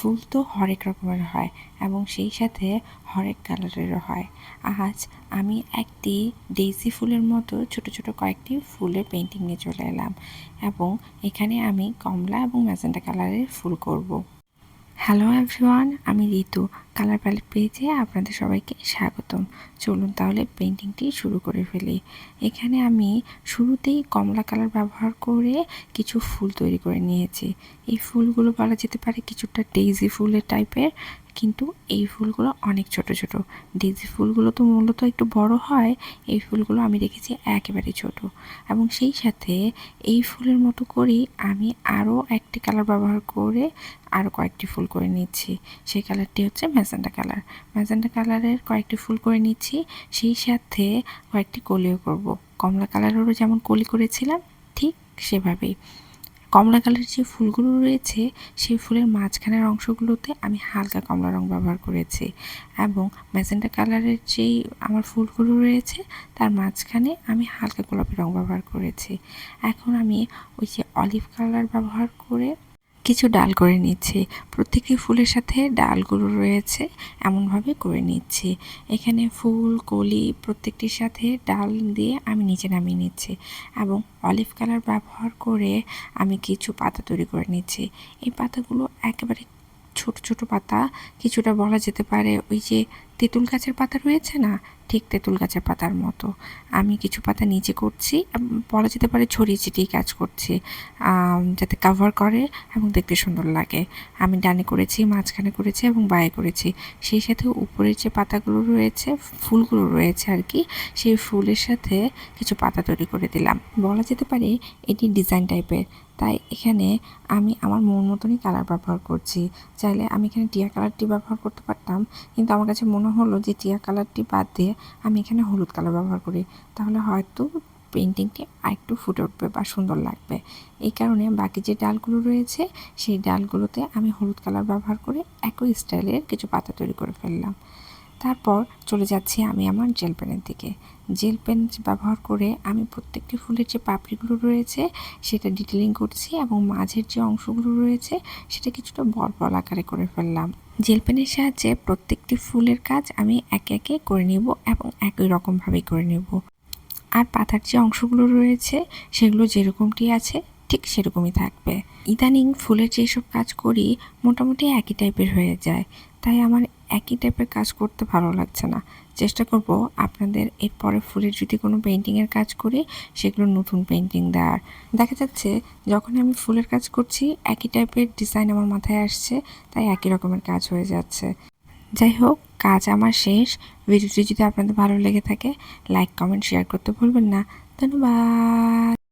ফুল তো হরেক রকমের হয় এবং সেই সাথে হরেক কালারেরও হয়। আজ আমি একটি ডেইজি ফুলের মতো ছোট ছোট কয়েকটি ফুলের পেন্টিং নিয়ে চলে এলাম এবং এখানে আমি কমলা এবং ম্যাজেন্টা কালারের ফুল করব। হ্যালো এভরিওয়ান, আমি ঋতু। কালার প্যালেট পেজে আপনাদের সবাইকে স্বাগতম। চলুন তাহলে পেন্টিংটি শুরু করে ফেলি। এখানে আমি শুরুতেই কমলা কালার ব্যবহার করে কিছু ফুল তৈরি করে নিয়েছি। এই ফুলগুলো বলা যেতে পারে কিছুটা ডেইজি ফুলের টাইপের, কিন্তু এই ফুলগুলো অনেক ছোট ছোট। ডেইজি ফুলগুলো তো মূলত একটু বড় হয়, এই ফুলগুলো আমি রেখেছি একেবারে ছোট। এবং সেই সাথে এই ফুলের মতো করেই আমি আরও একটি কালার ব্যবহার করে আরও কয়েকটি ফুল করে নিচ্ছি। সেই কালারটি হচ্ছে ম্যাজেন্টা কালার। ম্যাজেন্টা কালারের কয়েকটি ফুল করে নিচ্ছি, সেই সাথে কয়েকটি কলিও করব। কমলা কালারেরও যেমন কলি করেছিলাম ঠিক সেভাবেই। কমলা কালারের যে ফুলগুলো রয়েছে সেই ফুলের মাঝখানের অংশগুলোতে আমি হালকা কমলা রং ব্যবহার করেছি এবং ম্যাজেন্টা কালারের যেই আমার ফুলগুলো রয়েছে তার মাঝখানে আমি হালকা গোলাপি রং ব্যবহার করেছি। এখন আমি ওই যে অলিভ কালার ব্যবহার করে কিছু ডাল করে নিচ্ছি। প্রত্যেকটি ফুলের সাথে ডালগুলো রয়েছে এমনভাবে করে নিচ্ছি। এখানে ফুল কলি প্রত্যেকটির সাথে ডাল দিয়ে আমি নিচে নামিয়ে নিচ্ছি এবং অলিভ কালার ব্যবহার করে আমি কিছু পাতা তৈরি করে নিচ্ছি। এই পাতাগুলো একেবারে ছোট ছোট পাতা, কিছুটা বলা যেতে পারে ওই যে তেঁতুল গাছের পাতা রয়েছে না, ঠিক তেঁতুল গাছের পাতার মতো। আমি কিছু পাতা নিচে করছি, বলা যেতে পারে ছড়িয়ে ছিটিয়ে কাজ করছি যাতে কভার করে এবং দেখতে সুন্দর লাগে। আমি ডানে করেছি, মাঝখানে করেছি এবং বাঁয়ে করেছি। সেই সাথে উপরের যে পাতাগুলো রয়েছে, ফুলগুলো রয়েছে আর কি, সেই ফুলের সাথে কিছু পাতা তৈরি করে দিলাম। বলা যেতে পারে এটি ডিজাইন টাইপের, তাই এখানে আমি আমার মন মতনই কালার ব্যবহার করছি। চাইলে আমি এখানে টিয়া কালারটি ব্যবহার করতে পারতাম, কিন্তু আমার কাছে মনে হলো যে টিয়া কালারটি বাদ দিয়ে আমি এখানে হলুদ কালার ব্যবহার করি, তাহলে হয়তো পেন্টিংটি আরেকটু ফুটে উঠবে বা সুন্দর লাগবে। এই কারণে বাকি যে ডালগুলো রয়েছে সেই ডালগুলোতে আমি হলুদ কালার ব্যবহার করে একই স্টাইলের কিছু পাতা তৈরি করে ফেললাম। তারপর চলে যাচ্ছি আমি আমার জেল পেনের দিকে। জেল পেন ব্যবহার করে আমি প্রত্যেকটি ফুলের যে পাপড়িগুলো রয়েছে সেটা ডিটেলিং করছি এবং মাঝের যে অংশগুলো রয়েছে সেটা কিছুটা বল বল আকারে করে ফেললাম। জেল পেনের সাহায্যে প্রত্যেকটি ফুলের কাজ আমি একে একে করে নেব এবং একই রকমভাবেই করে নেব। আর পাতার যে অংশগুলো রয়েছে সেগুলো যেরকমটি আছে ঠিক সেরকমই থাকবে। ইদানিং ফুলের যেসব কাজ করি মোটামুটি একই টাইপের হয়ে যায়, তাই আমার একই টাইপের কাজ করতে ভালো লাগছে না। চেষ্টা করব আপনাদের এরপরে ফুলের যদি কোনো পেন্টিংয়ের কাজ করি সেগুলো নতুন পেন্টিং দেওয়ার। দেখা যাচ্ছে যখন আমি ফুলের কাজ করছি একই টাইপের ডিজাইন আমার মাথায় আসছে, তাই একই রকমের কাজ হয়ে যাচ্ছে। যাই হোক, কাজ আমার শেষ। ভিডিওটি যদি আপনাদের ভালো লেগে থাকে লাইক কমেন্ট শেয়ার করতে ভুলবেন না। ধন্যবাদ।